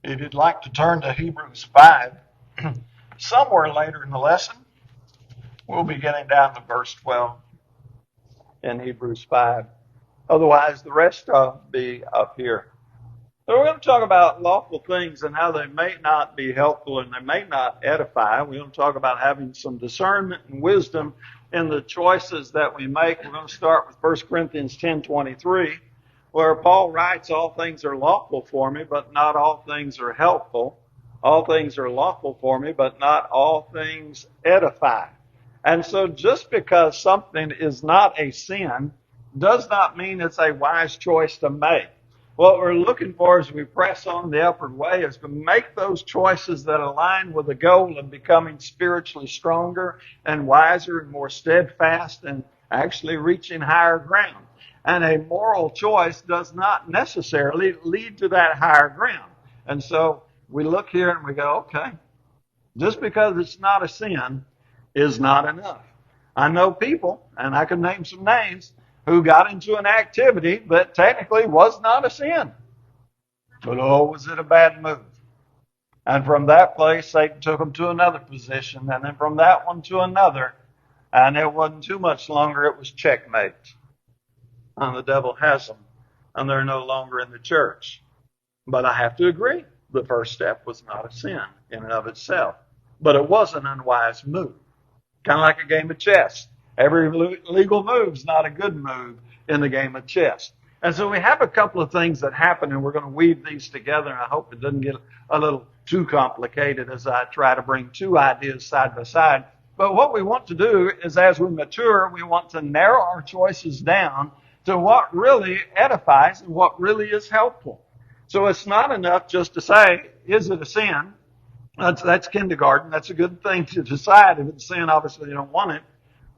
If you'd like to turn to Hebrews 5, somewhere later in the lesson, we'll be getting down to verse 12 in Hebrews 5. Otherwise, the rest will be up here. So we're going to talk about lawful things and how they may not be helpful and they may not edify. We're going to talk about having some discernment and wisdom in the choices that we make. We're going to start with 1 Corinthians 10:23, where Paul writes, all things are lawful for me, but not all things are helpful. All things are lawful for me, but not all things edify. And so just because something is not a sin does not mean it's a wise choice to make. What we're looking for as we press on the upward way is to make those choices that align with the goal of becoming spiritually stronger and wiser and more steadfast and actually reaching higher ground. And a moral choice does not necessarily lead to that higher ground. And so we look here and we go, okay, just because it's not a sin is not enough. I know people, and I can name some names, who got into an activity that technically was not a sin. But oh, was it a bad move. And from that place, Satan took them to another position, and then from that one to another. And it wasn't too much longer, it was checkmate. And the devil has them, and they're no longer in the church. But I have to agree, the first step was not a sin in and of itself. But it was an unwise move. Kind of like a game of chess. Every legal move's not a good move in the game of chess. And so we have a couple of things that happen, and we're going to weave these together, and I hope it doesn't get a little too complicated as I try to bring two ideas side by side. But what we want to do is, as we mature, we want to narrow our choices down to what really edifies and what really is helpful. So it's not enough just to say, is it a sin? That's kindergarten. That's a good thing to decide. If it's a sin, obviously you don't want it.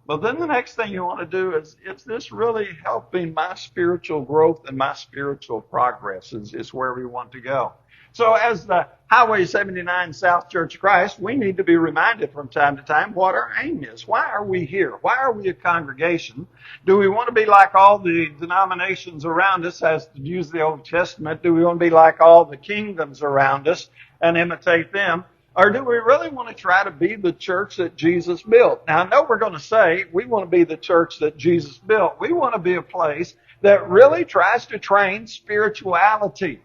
But then the next thing you want to do is this really helping my spiritual growth and my spiritual progress is where we want to go. So as the Highway 79 South Church of Christ, we need to be reminded from time to time what our aim is. Why are we here? Why are we a congregation? Do we want to be like all the denominations around us, as to use the Old Testament? Do we want to be like all the kingdoms around us and imitate them? Or do we really want to try to be the church that Jesus built? Now, I know we're going to say we want to be the church that Jesus built. We want to be a place that really tries to train spirituality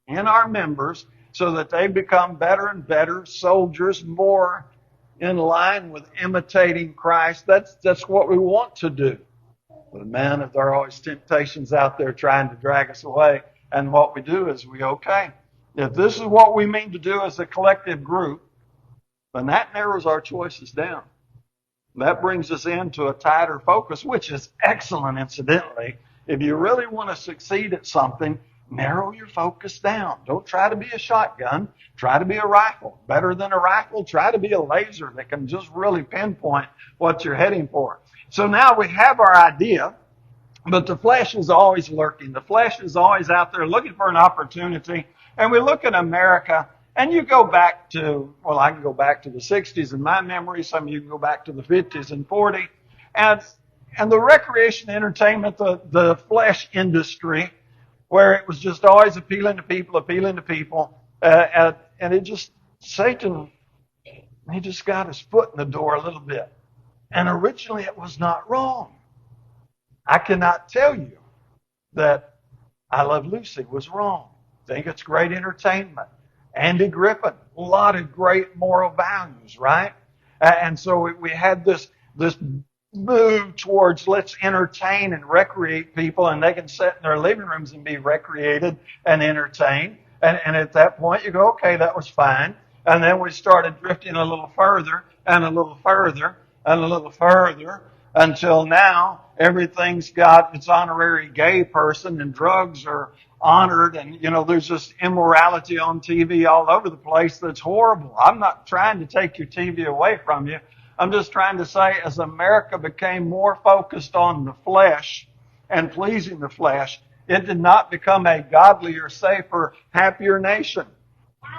in our members so that they become better and better soldiers, more in line with imitating Christ. That's what we want to do. But man, there are always temptations out there trying to drag us away. And what we do is we, okay, if this is what we mean to do as a collective group, then that narrows our choices down. That brings us into a tighter focus, which is excellent, incidentally. If you really want to succeed at something, narrow your focus down. Don't try to be a shotgun. Try to be a rifle. Better than a rifle, try to be a laser that can just really pinpoint what you're heading for. So now we have our idea, but the flesh is always lurking. The flesh is always out there looking for an opportunity. And we look at America, and you go back to, well, I can go back to the 60s in my memory. Some of you can go back to the 50s and 40s. And the recreation entertainment, the flesh industry, where it was just always appealing to people. And it just, Satan, he just got his foot in the door a little bit. And originally it was not wrong. I cannot tell you that I Love Lucy was wrong. I think it's great entertainment. Andy Griffin, a lot of great moral values, right? And so we had this move towards let's entertain and recreate people, and they can sit in their living rooms and be recreated and entertained. And at that point you go, okay, that was fine. And then we started drifting a little further and a little further and a little further until now everything's got its honorary gay person and drugs are honored, and there's just immorality on TV all over the place that's horrible. I'm not trying to take your TV away from you. I'm just trying to say, as America became more focused on the flesh and pleasing the flesh, it did not become a godlier, safer, happier nation.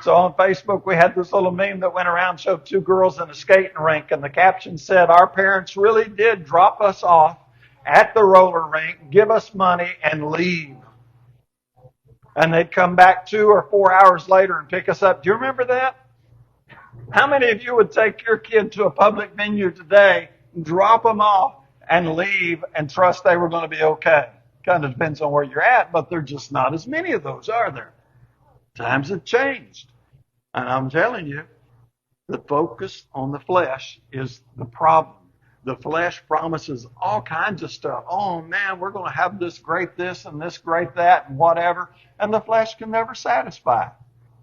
So on Facebook, we had this little meme that went around, showed two girls in a skating rink, and the caption said, our parents really did drop us off at the roller rink, give us money, and leave. And they'd come back 2 or 4 hours later and pick us up. Do you remember that? How many of you would take your kid to a public vineyard today, drop them off, and leave and trust they were going to be okay? Kind of depends on where you're at, but there are just not as many of those, are there? Times have changed. And I'm telling you, the focus on the flesh is the problem. The flesh promises all kinds of stuff. Oh man, we're going to have this great this and this great that and whatever. And the flesh can never satisfy.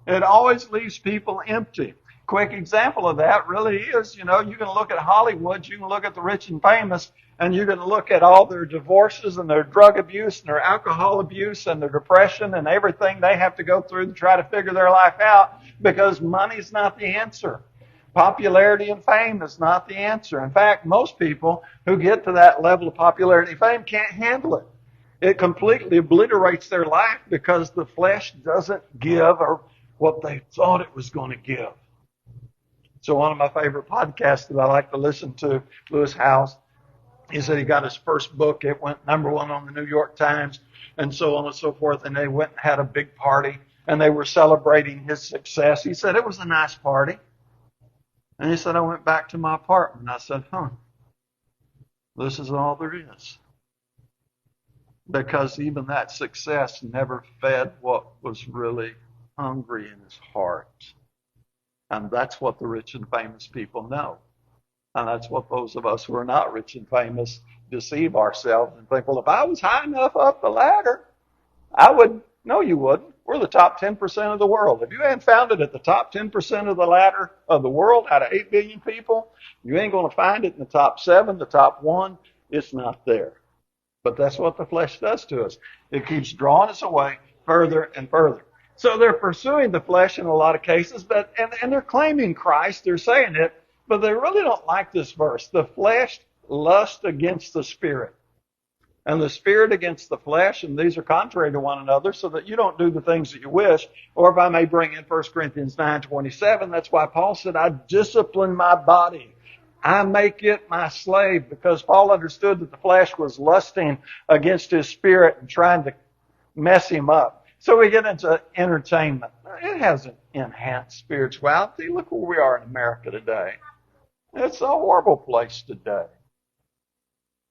It always leaves people empty. Quick example of that really is, you can look at Hollywood, you can look at the rich and famous, and you can look at all their divorces and their drug abuse and their alcohol abuse and their depression and everything they have to go through to try to figure their life out, because money's not the answer. Popularity and fame is not the answer. In fact, most people who get to that level of popularity and fame can't handle it. It completely obliterates their life because the flesh doesn't give or what they thought it was going to give. So one of my favorite podcasts that I like to listen to, Lewis Howes, he said he got his first book. It went number 1 on the New York Times and so on and so forth. And they went and had a big party and they were celebrating his success. He said it was a nice party. And he said, I went back to my apartment. I said, this is all there is. Because even that success never fed what was really hungry in his heart. And that's what the rich and famous people know. And that's what those of us who are not rich and famous deceive ourselves and think, well, if I was high enough up the ladder, I would. No, you wouldn't. We're the top 10% of the world. If you ain't found it at the top 10% of the ladder of the world out of 8 billion people, you ain't going to find it in the top 7, the top 1. It's not there. But that's what the flesh does to us. It keeps drawing us away further and further. So they're pursuing the flesh in a lot of cases, but and they're claiming Christ. They're saying it, but they really don't like this verse. The flesh lusts against the spirit, and the spirit against the flesh, and these are contrary to one another, so that you don't do the things that you wish. Or if I may bring in 1 Corinthians 9:27, that's why Paul said, I discipline my body. I make it my slave, because Paul understood that the flesh was lusting against his spirit and trying to mess him up. So we get into entertainment. It hasn't enhanced spirituality. Look where we are in America today. It's a horrible place today.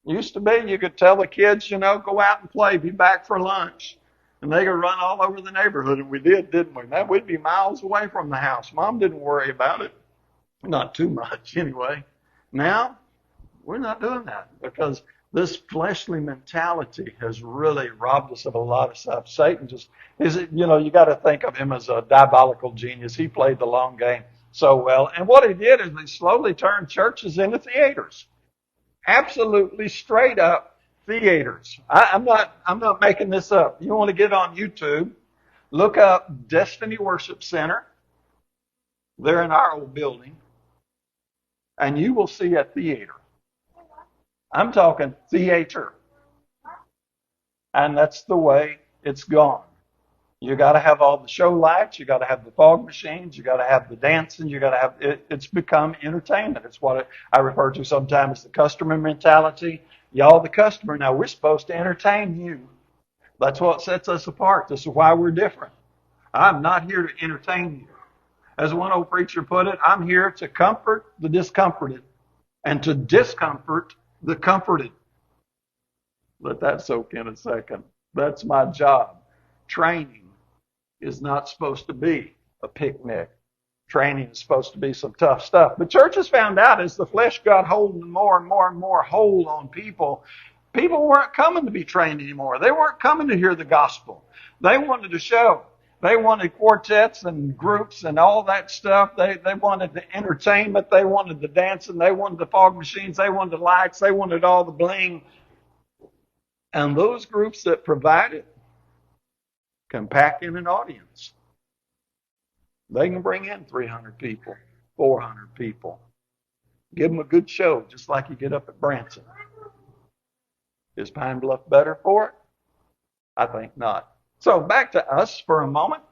Used to be, you could tell the kids, go out and play, be back for lunch. And they could run all over the neighborhood. And we did, didn't we? Man, we'd be miles away from the house. Mom didn't worry about it. Not too much, anyway. Now, we're not doing that because this fleshly mentality has really robbed us of a lot of stuff. Satan you got to think of him as a diabolical genius. He played the long game so well. And what he did is he slowly turned churches into theaters. Absolutely straight up theaters. I'm not making this up. You want to get on YouTube, look up Destiny Worship Center. They're in our old building. And you will see a theater. I'm talking theater. And that's the way it's gone. You got to have all the show lights. You got to have the fog machines. You got to have the dancing. You got to have it. It's become entertainment. It's what I refer to sometimes as the customer mentality. Y'all the customer. Now we're supposed to entertain you. That's what sets us apart. This is why we're different. I'm not here to entertain you. As one old preacher put it, I'm here to comfort the discomforted and to discomfort the comforted. Let that soak in a second. That's my job. Training is not supposed to be a picnic. Training is supposed to be some tough stuff. But churches found out as the flesh got hold and more and more hold on people, people weren't coming to be trained anymore. They weren't coming to hear the gospel. They wanted to show. They wanted quartets and groups and all that stuff. They wanted the entertainment. They wanted the dancing. They wanted the fog machines. They wanted the lights. They wanted all the bling. And those groups that provide it can pack in an audience. They can bring in 300 people, 400 people. Give them a good show, just like you get up at Branson. Is Pine Bluff better for it? I think not. So back to us for a moment.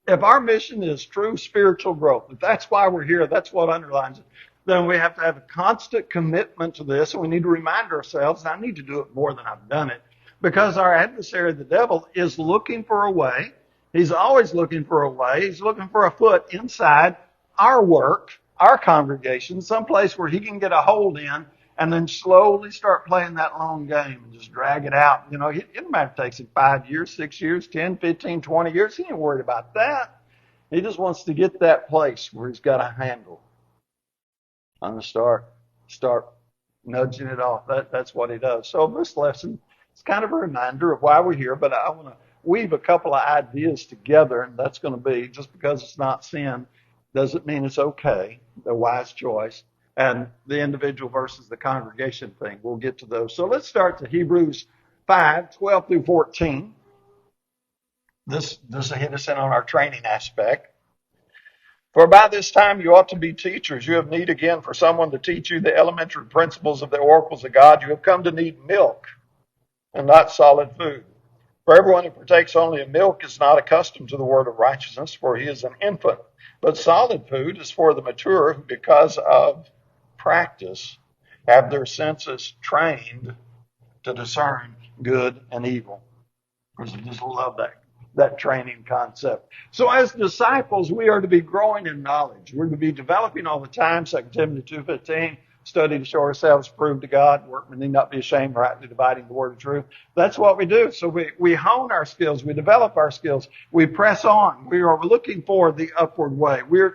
If our mission is true spiritual growth, if that's why we're here, that's what underlines it, then we have to have a constant commitment to this. And we need to remind ourselves, and I need to do it more than I've done it, Because our adversary, the devil, is looking for a way. He's always looking for a way. He's looking for a foot inside our work, our congregation, someplace where he can get a hold in and then slowly start playing that long game and just drag it out. You know, it doesn't matter if it takes him 5 years, 6 years, 10, 15, 20 years. He ain't worried about that. He just wants to get that place where he's got a handle on the start nudging it off. That's what he does. So this lesson is kind of a reminder of why we're here, but I want to weave a couple of ideas together, and that's going to be, just because it's not sin doesn't mean it's okay, the wise choice, and the individual versus the congregation thing. We'll get to those. So let's start to Hebrews 5:12 through 14. This will hit us in on our training aspect. For by this time you ought to be teachers. You have need again for someone to teach you the elementary principles of the oracles of God. You have come to need milk and not solid food. For everyone who partakes only of milk is not accustomed to the word of righteousness, for he is an infant. But solid food is for the mature, who because of practice have their senses trained to discern good and evil. Of course, I just love that training concept. So as disciples, we are to be growing in knowledge. We're to be developing all the time. 2 Timothy 2:15, study to show ourselves approved to God. Workmen need not be ashamed, rightly dividing the word of truth. That's what we do. So we hone our skills. We develop our skills. We press on. We are looking for the upward way. We're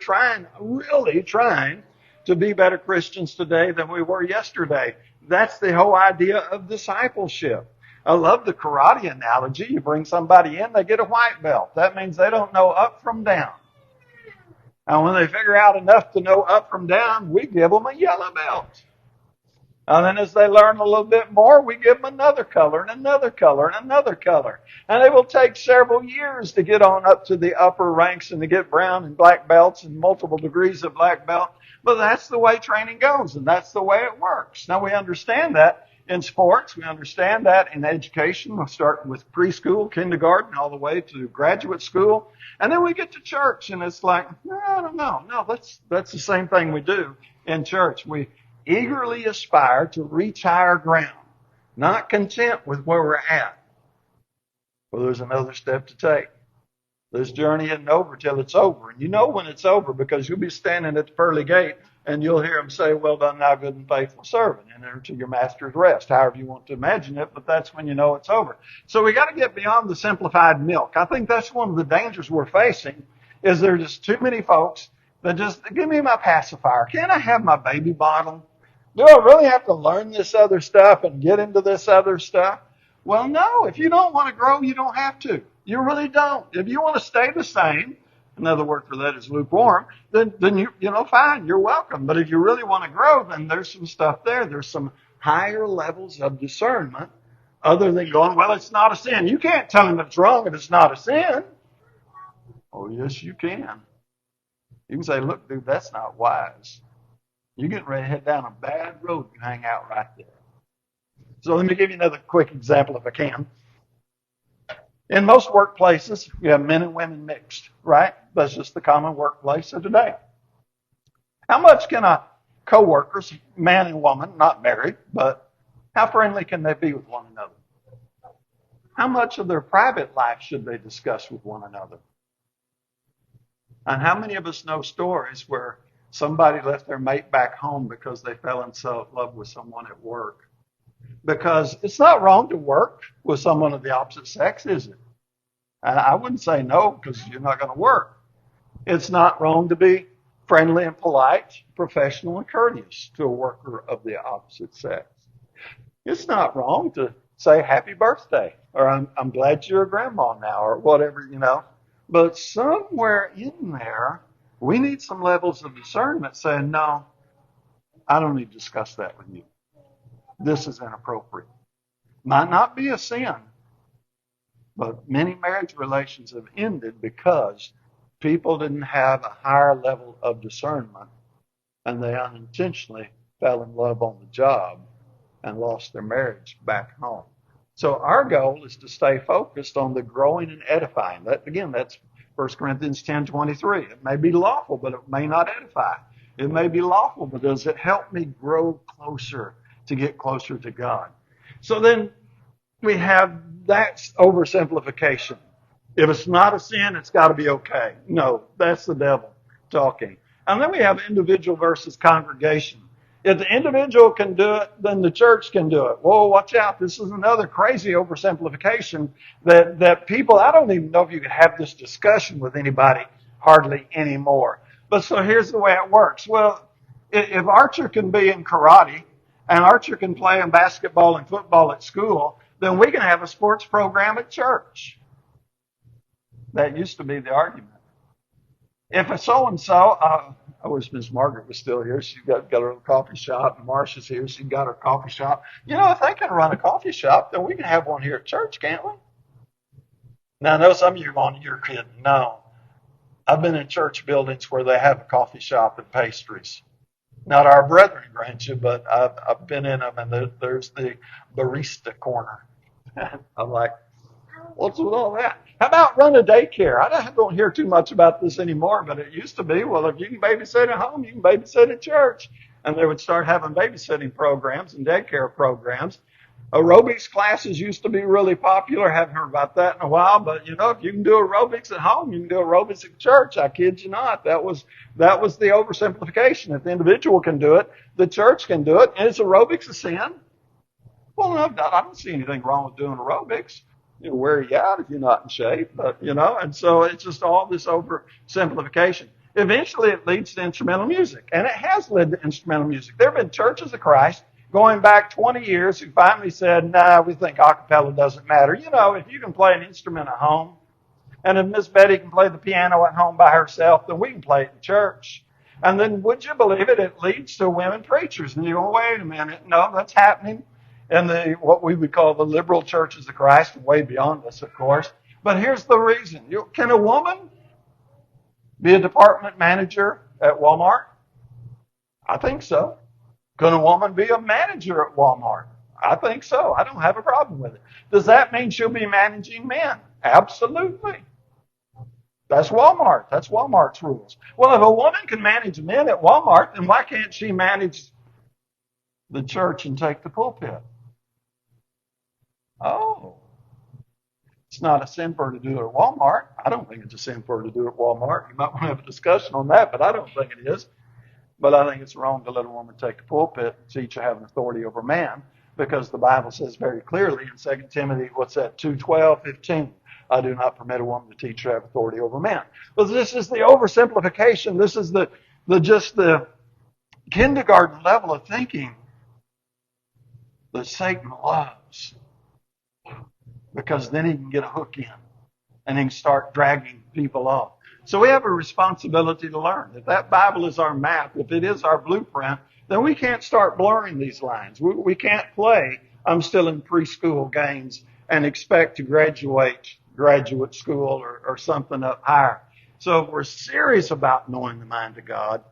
really trying to be better Christians today than we were yesterday. That's the whole idea of discipleship. I love the karate analogy. You bring somebody in, they get a white belt. That means they don't know up from down. And when they figure out enough to know up from down, we give them a yellow belt. And then as they learn a little bit more, we give them another color and another color and another color. And it will take several years to get on up to the upper ranks and to get brown and black belts and multiple degrees of black belt. But that's the way training goes, and that's the way it works. Now, we understand that in sports. We understand that in education. We'll start with preschool, kindergarten, all the way to graduate school. And then we get to church, and it's like, I don't know. No, that's the same thing we do in church. We eagerly aspire to reach higher ground, not content with where we're at. Well, there's another step to take. This journey isn't over till it's over. And you know when it's over because you'll be standing at the pearly gate and you'll hear him say, well done, thou good and faithful servant, and enter to your master's rest, however you want to imagine it, but that's when you know it's over. So we got to get beyond the simplified milk. I think that's one of the dangers we're facing, is there are just too many folks that just, give me my pacifier. Can't I have my baby bottle? Do I really have to learn this other stuff and get into this other stuff? Well, no. If you don't want to grow, you don't have to. You really don't. If you want to stay the same, another word for that is lukewarm, then you know, fine, you're welcome. But if you really want to grow, then there's some stuff there. There's some higher levels of discernment other than going, well, it's not a sin. You can't tell him it's wrong if it's not a sin. Oh, yes, you can. You can say, look, dude, that's not wise. You're getting ready to head down a bad road if you hang out right there. So let me give you another quick example if I can. In most workplaces, you have men and women mixed, right? That's just the common workplace of today. How much can a coworker, man and woman, not married, but how friendly can they be with one another? How much of their private life should they discuss with one another? And how many of us know stories where somebody left their mate back home because they fell in love with someone at work? Because it's not wrong to work with someone of the opposite sex, is it? And I wouldn't say no, because you're not going to work. It's not wrong to be friendly and polite, professional and courteous to a worker of the opposite sex. It's not wrong to say happy birthday, or I'm glad you're a grandma now, or whatever, you know. But somewhere in there, we need some levels of discernment saying, no, I don't need to discuss that with you. This is inappropriate. Might not be a sin, but many marriage relations have ended because people didn't have a higher level of discernment, and they unintentionally fell in love on the job and lost their marriage back home. So our goal is to stay focused on the growing and edifying. That's 1 Corinthians 10:23. It may be lawful, but it may not edify. It may be lawful, but does it help me grow closer, to get closer to God? So then we have that's oversimplification. If it's not a sin, it's got to be okay. No, that's the devil talking. And then we have individual versus congregation. If the individual can do it, then the church can do it. Whoa, watch out. This is another crazy oversimplification that people, I don't even know if you could have this discussion with anybody hardly anymore. But so here's the way it works. Well, if Archer can be in karate and Archer can play in basketball and football at school, then we can have a sports program at church. That used to be the argument. If a so-and-so, I wish Miss Margaret was still here. She's got her little coffee shop, and Marcia's here. She's got her coffee shop. You know, if they can run a coffee shop, then we can have one here at church, can't we? Now, I know some of you are going, you're kidding. No. I've been in church buildings where they have a coffee shop and pastries. Not our brethren, grant you, but I've been in them, and there's the barista corner. I'm like, what's with all that? How about run a daycare? I don't hear too much about this anymore, but it used to be, well, if you can babysit at home, you can babysit at church. And they would start having babysitting programs and daycare programs. Aerobics classes used to be really popular. Haven't heard about that in a while, but you know, if you can do aerobics at home, you can do aerobics at church. I kid you not. That was the oversimplification. If the individual can do it, the church can do it. And is aerobics a sin? Well, no, I don't see anything wrong with doing aerobics. It'll wear you out if you're not in shape, but you know, and so it's just all this oversimplification. Eventually it leads to instrumental music, and it has led to instrumental music. There have been churches of Christ going back 20 years who finally said, nah, we think a cappella doesn't matter. You know, if you can play an instrument at home, and if Miss Betty can play the piano at home by herself, then we can play it in church. And then, would you believe it, it leads to women preachers. And you go, wait a minute, no, that's happening in what we would call the liberal churches of Christ, way beyond us, of course. But here's the reason. Can a woman be a department manager at Walmart? I think so. Can a woman be a manager at Walmart? I think so. I don't have a problem with it. Does that mean she'll be managing men? Absolutely. That's Walmart. That's Walmart's rules. Well, if a woman can manage men at Walmart, then why can't she manage the church and take the pulpit? Oh, it's not a sin for her to do it at Walmart. I don't think it's a sin for her to do it at Walmart. You might want to have a discussion on that, but I don't think it is. But I think it's wrong to let a woman take the pulpit and teach her having authority over man, because the Bible says very clearly in 2 Timothy, 2:12-15, I do not permit a woman to teach her have authority over man. But this is the oversimplification. This is the kindergarten level of thinking that Satan loves, because then he can get a hook in and he can start dragging people off. So we have a responsibility to learn. If that Bible is our map, if it is our blueprint, then we can't start blurring these lines. We can't play I'm still in preschool games and expect to graduate school or something up higher. So if we're serious about knowing the mind of God,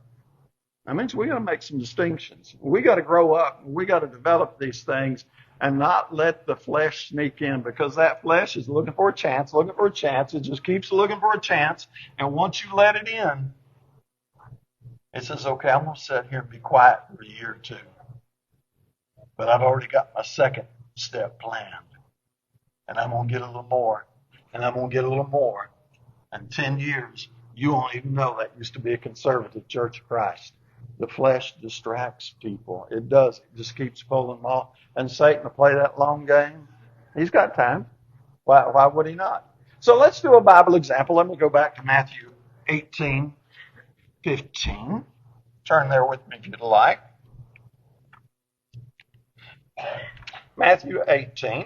that means we got to make some distinctions. We got to grow up. We got to develop these things and not let the flesh sneak in, because that flesh is looking for a chance. It just keeps looking for a chance. And once you let it in, it says, okay, I'm going to sit here and be quiet for a year or two. But I've already got my second step planned. And I'm going to get a little more. And I'm going to get a little more. In 10 years, you won't even know that used to be a conservative Church of Christ. The flesh distracts people. It does. It just keeps pulling them off. And Satan will play that long game. He's got time. Why would he not? So let's do a Bible example. Let me go back to Matthew 18:15. Turn there with me if you'd like. Matthew 18.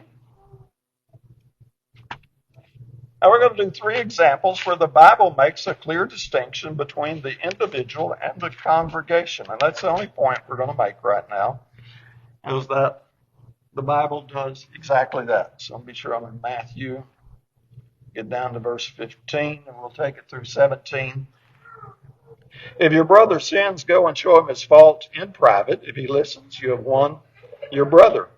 Now we're going to do 3 examples where the Bible makes a clear distinction between the individual and the congregation. And that's the only point we're going to make right now, is that the Bible does exactly that. So I'll be sure I'm in Matthew. Get down to verse 15, and we'll take it through 17. If your brother sins, go and show him his fault in private. If he listens, you have won your brother.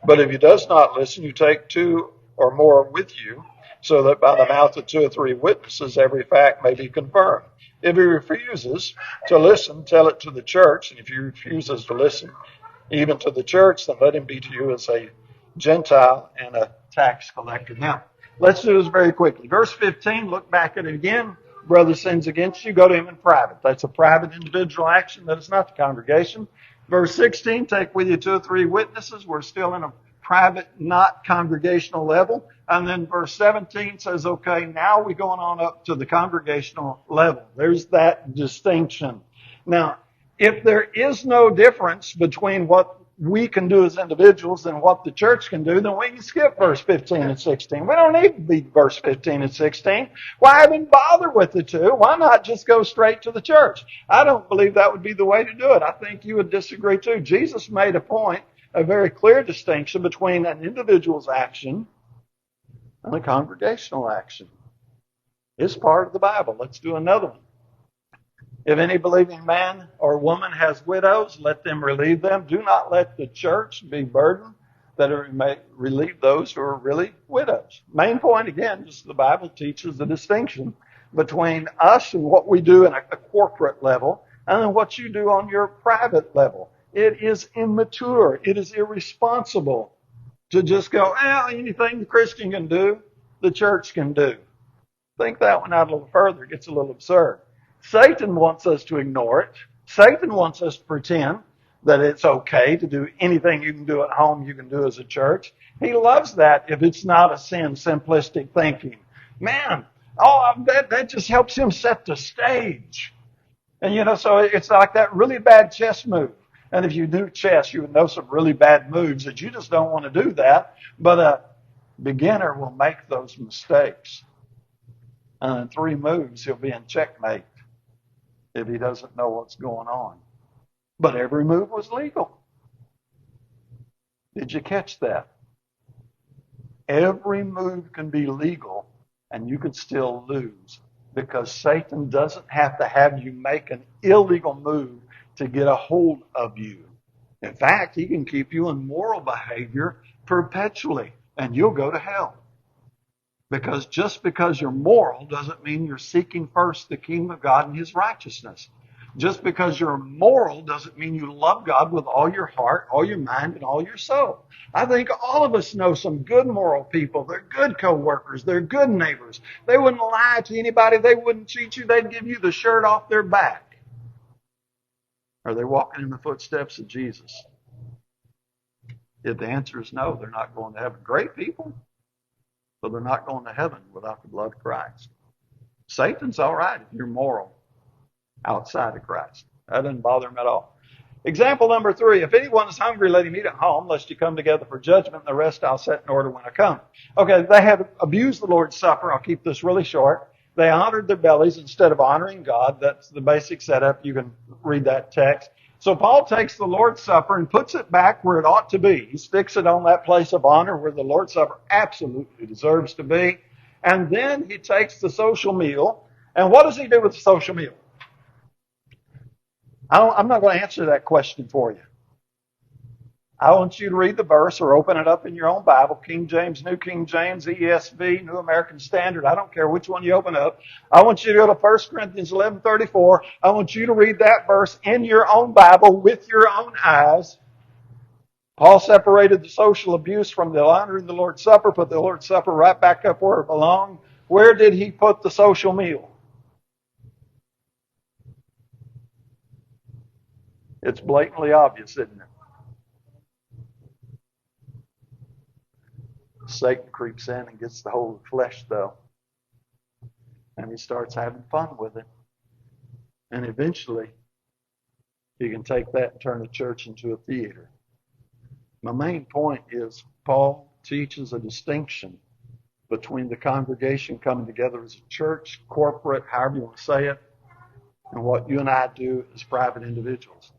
But if he does not listen, you take 2 or more with you, so that by the mouth of 2 or 3 witnesses every fact may be confirmed. If he refuses to listen, tell it to the church. And if he refuses to listen even to the church, then let him be to you as a Gentile and a tax collector. Now, let's do this very quickly. Verse 15, look back at it again. Brother sins against you, go to him in private. That's a private individual action. That is not the congregation. Verse 16, take with you 2 or 3 witnesses. We're still in a private, not congregational level. And then verse 17 says, okay, now we're going on up to the congregational level. There's that distinction. Now, if there is no difference between what we can do as individuals and what the church can do, then we can skip verse 15 and 16. We don't need to be verse 15 and 16. Why even bother with the two? Why not just go straight to the church? I don't believe that would be the way to do it. I think you would disagree too. Jesus made a very clear distinction between an individual's action and a congregational action. It's part of the Bible. Let's do another one. If any believing man or woman has widows, let them relieve them. Do not let the church be burdened that it may relieve those who are really widows. Main point, again, just the Bible teaches the distinction between us and what we do in a corporate level and then what you do on your private level. It is immature. It is irresponsible to just go, anything the Christian can do, the church can do. Think that one out a little further. It gets a little absurd. Satan wants us to ignore it. Satan wants us to pretend that it's okay to do anything you can do at home, you can do as a church. He loves that if it's not a sin, simplistic thinking. Man, that just helps him set the stage. And so it's like that really bad chess move. And if you do chess, you would know some really bad moves that you just don't want to do that. But a beginner will make those mistakes. And in 3 moves, he'll be in checkmate if he doesn't know what's going on. But every move was legal. Did you catch that? Every move can be legal, and you can still lose because Satan doesn't have to have you make an illegal move to get a hold of you. In fact, he can keep you in moral behavior perpetually, and you'll go to hell. Because just because you're moral doesn't mean you're seeking first the kingdom of God and his righteousness. Just because you're moral doesn't mean you love God with all your heart, all your mind, and all your soul. I think all of us know some good moral people. They're good co-workers. They're good neighbors. They wouldn't lie to anybody. They wouldn't cheat you. They'd give you the shirt off their back. Are they walking in the footsteps of Jesus? If the answer is no, they're not going to heaven. Great people, but they're not going to heaven without the blood of Christ. Satan's all right if you're moral outside of Christ. That doesn't bother him at all. Example number 3, if anyone is hungry, let him eat at home, lest you come together for judgment, and the rest I'll set in order when I come. Okay, they had abused the Lord's Supper. I'll keep this really short. They honored their bellies instead of honoring God. That's the basic setup. You can read that text. So Paul takes the Lord's Supper and puts it back where it ought to be. He sticks it on that place of honor where the Lord's Supper absolutely deserves to be. And then he takes the social meal. And what does he do with the social meal? I'm not going to answer that question for you. I want you to read the verse or open it up in your own Bible, King James, New King James, ESV, New American Standard. I don't care which one you open up. I want you to go to 1 Corinthians 11:34. I want you to read that verse in your own Bible with your own eyes. Paul separated the social abuse from the honoring the Lord's Supper, put the Lord's Supper right back up where it belonged. Where did he put the social meal? It's blatantly obvious, isn't it? Satan creeps in and gets the whole flesh, though. And he starts having fun with it. And eventually, he can take that and turn the church into a theater. My main point is Paul teaches a distinction between the congregation coming together as a church, corporate, however you want to say it, and what you and I do as private individuals.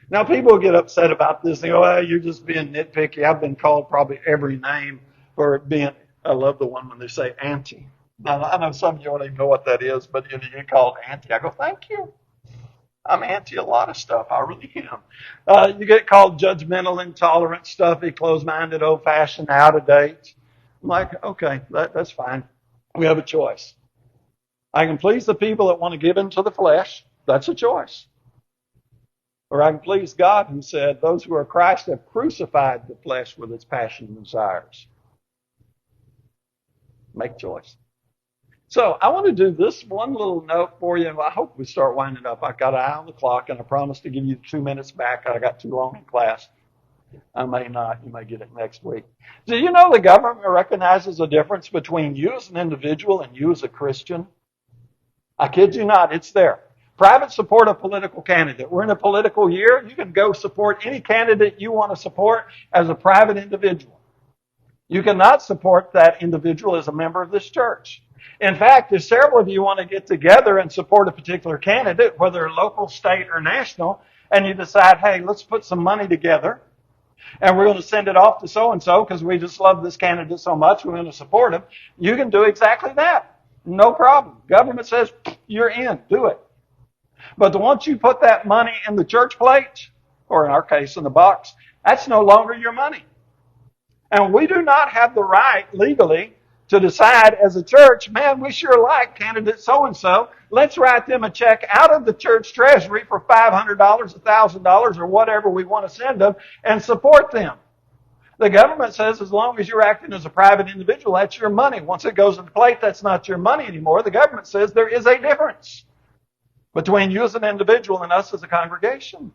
Now, people get upset about this. They go, you're just being nitpicky. I've been called probably every name for being, I love the one when they say anti. Now, I know some of you don't even know what that is, but you get called anti. I go, thank you. I'm anti a lot of stuff. I really am. You get called judgmental, intolerant, stuffy, closed-minded, old-fashioned, out of date. I'm like, okay, that's fine. We have a choice. I can please the people that want to give into the flesh. That's a choice. Or I can please God who said, those who are Christ have crucified the flesh with its passion and desires. Make choice. So I want to do this one little note for you. I hope we start winding up. I've got an eye on the clock, and I promise to give you 2 minutes back. I got too long in class. I may not. You may get it next week. Do you know the government recognizes a difference between you as an individual and you as a Christian? I kid you not. It's there. Private support of political candidate. We're in a political year. You can go support any candidate you want to support as a private individual. You cannot support that individual as a member of this church. In fact, if several of you want to get together and support a particular candidate, whether local, state, or national, and you decide, hey, let's put some money together, and we're going to send it off to so-and-so because we just love this candidate so much, we're going to support him, you can do exactly that. No problem. Government says, you're in. Do it. But once you put that money in the church plate, or in our case, in the box, that's no longer your money. And we do not have the right legally to decide as a church, man, we sure like candidate so-and-so. Let's write them a check out of the church treasury for $500, $1,000, or whatever we want to send them and support them. The government says as long as you're acting as a private individual, that's your money. Once it goes in the plate, that's not your money anymore. The government says there is a difference between you as an individual and us as a congregation.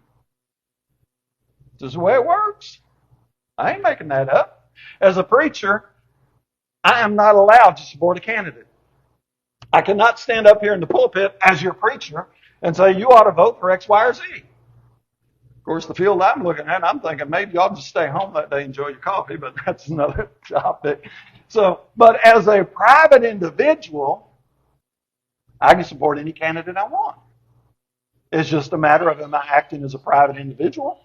This is the way it works. I ain't making that up. As a preacher, I am not allowed to support a candidate. I cannot stand up here in the pulpit as your preacher and say, you ought to vote for X, Y, or Z. Of course, the field I'm looking at, I'm thinking maybe y'all just stay home that day and enjoy your coffee, but that's another topic. But as a private individual, I can support any candidate I want. It's just a matter of am I acting as a private individual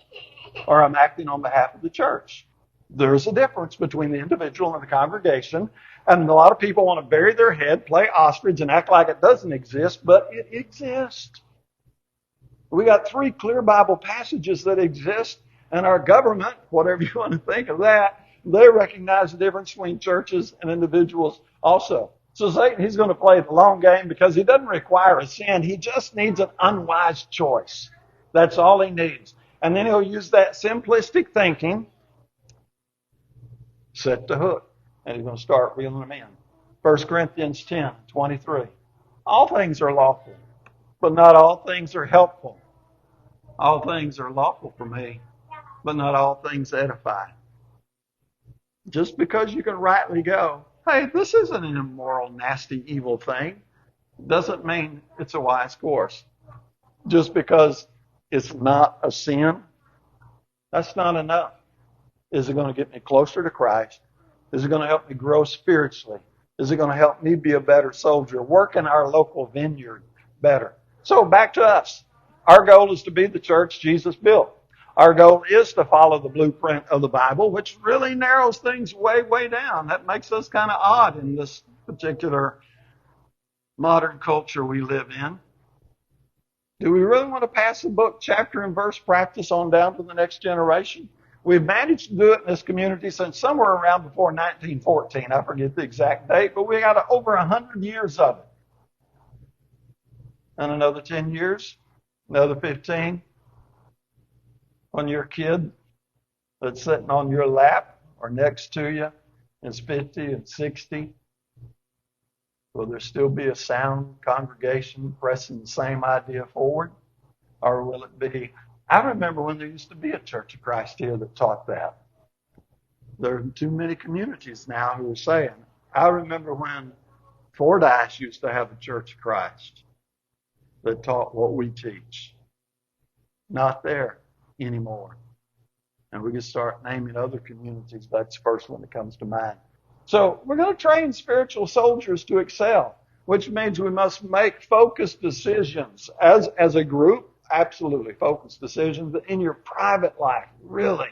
or I'm acting on behalf of the church. There's a difference between the individual and the congregation, and a lot of people want to bury their head, play ostrich, and act like it doesn't exist, but it exists. We got 3 clear Bible passages that exist, and our government, whatever you want to think of that, they recognize the difference between churches and individuals also. So Satan, he's going to play the long game because he doesn't require a sin. He just needs an unwise choice. That's all he needs. And then he'll use that simplistic thinking, set the hook, and he's going to start reeling them in. 1 Corinthians 10:23. All things are lawful, but not all things are helpful. All things are lawful for me, but not all things edify. Just because you can rightly go, hey, this isn't an immoral, nasty, evil thing, doesn't mean it's a wise course. Just because it's not a sin, that's not enough. Is it going to get me closer to Christ? Is it going to help me grow spiritually? Is it going to help me be a better soldier? Work in our local vineyard better. So back to us. Our goal is to be the church Jesus built. Our goal is to follow the blueprint of the Bible, which really narrows things way, way down. That makes us kind of odd in this particular modern culture we live in. Do we really want to pass the book, chapter and verse practice on down to the next generation? We've managed to do it in this community since somewhere around before 1914. I forget the exact date, but we got over 100 years of it. And another 10 years, another 15. When your kid that's sitting on your lap or next to you is 50 and 60, will there still be a sound congregation pressing the same idea forward? Or will it be, I remember when there used to be a Church of Christ here that taught that. There are too many communities now who are saying, I remember when Fordyce used to have a Church of Christ that taught what we teach. Not there anymore. And we can start naming other communities. That's the first one that comes to mind. So we're going to train spiritual soldiers to excel, which means we must make focused decisions as a group. Absolutely focused decisions, but in your private life, really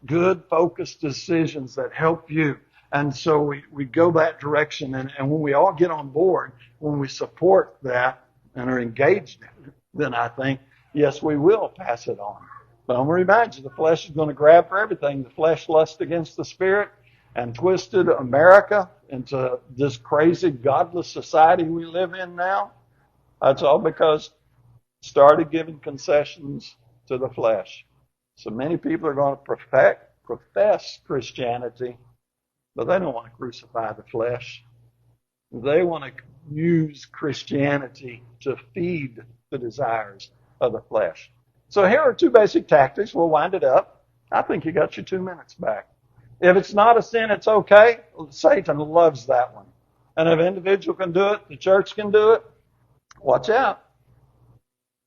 good focused decisions that help you. And so we go that direction. And when we all get on board, when we support that and are engaged in it, then I think, yes, we will pass it on. But I'm going to remind you, the flesh is going to grab for everything. The flesh lusts against the spirit and twisted America into this crazy, godless society we live in now. That's all because started giving concessions to the flesh. So many people are going to profess Christianity, but they don't want to crucify the flesh. They want to use Christianity to feed the desires of the flesh. So here are two basic tactics. We'll wind it up. I think you got your 2 minutes back. If it's not a sin, it's okay. Satan loves that one. And if an individual can do it, the church can do it, watch out.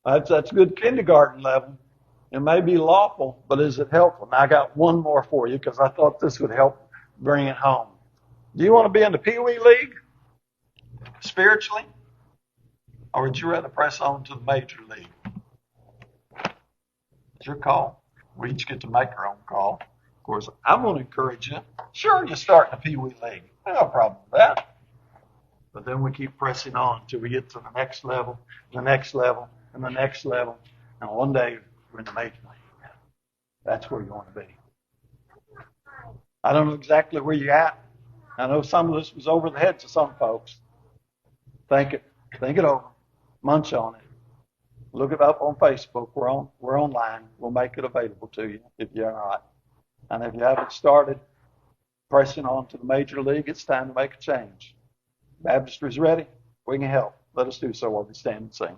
That's good kindergarten level. It may be lawful, but is it helpful? Now, I got one more for you because I thought this would help bring it home. Do you want to be in the peewee league spiritually? Or would you rather press on to the major league? It's your call. We each get to make our own call. Of course, I'm going to encourage you. Sure, you start in the peewee league. No problem with that. But then we keep pressing on until we get to the next level, the next level, and the next level. And one day, we're in the major league. That's where you want to be. I don't know exactly where you're at. I know some of this was over the heads of some folks. Think it over. Munch on it. Look it up on Facebook. We're online. We'll make it available to you if you're not. And if you haven't started pressing on to the major league, it's time to make a change. Baptistry's ready. We can help. Let us do so while we stand and sing.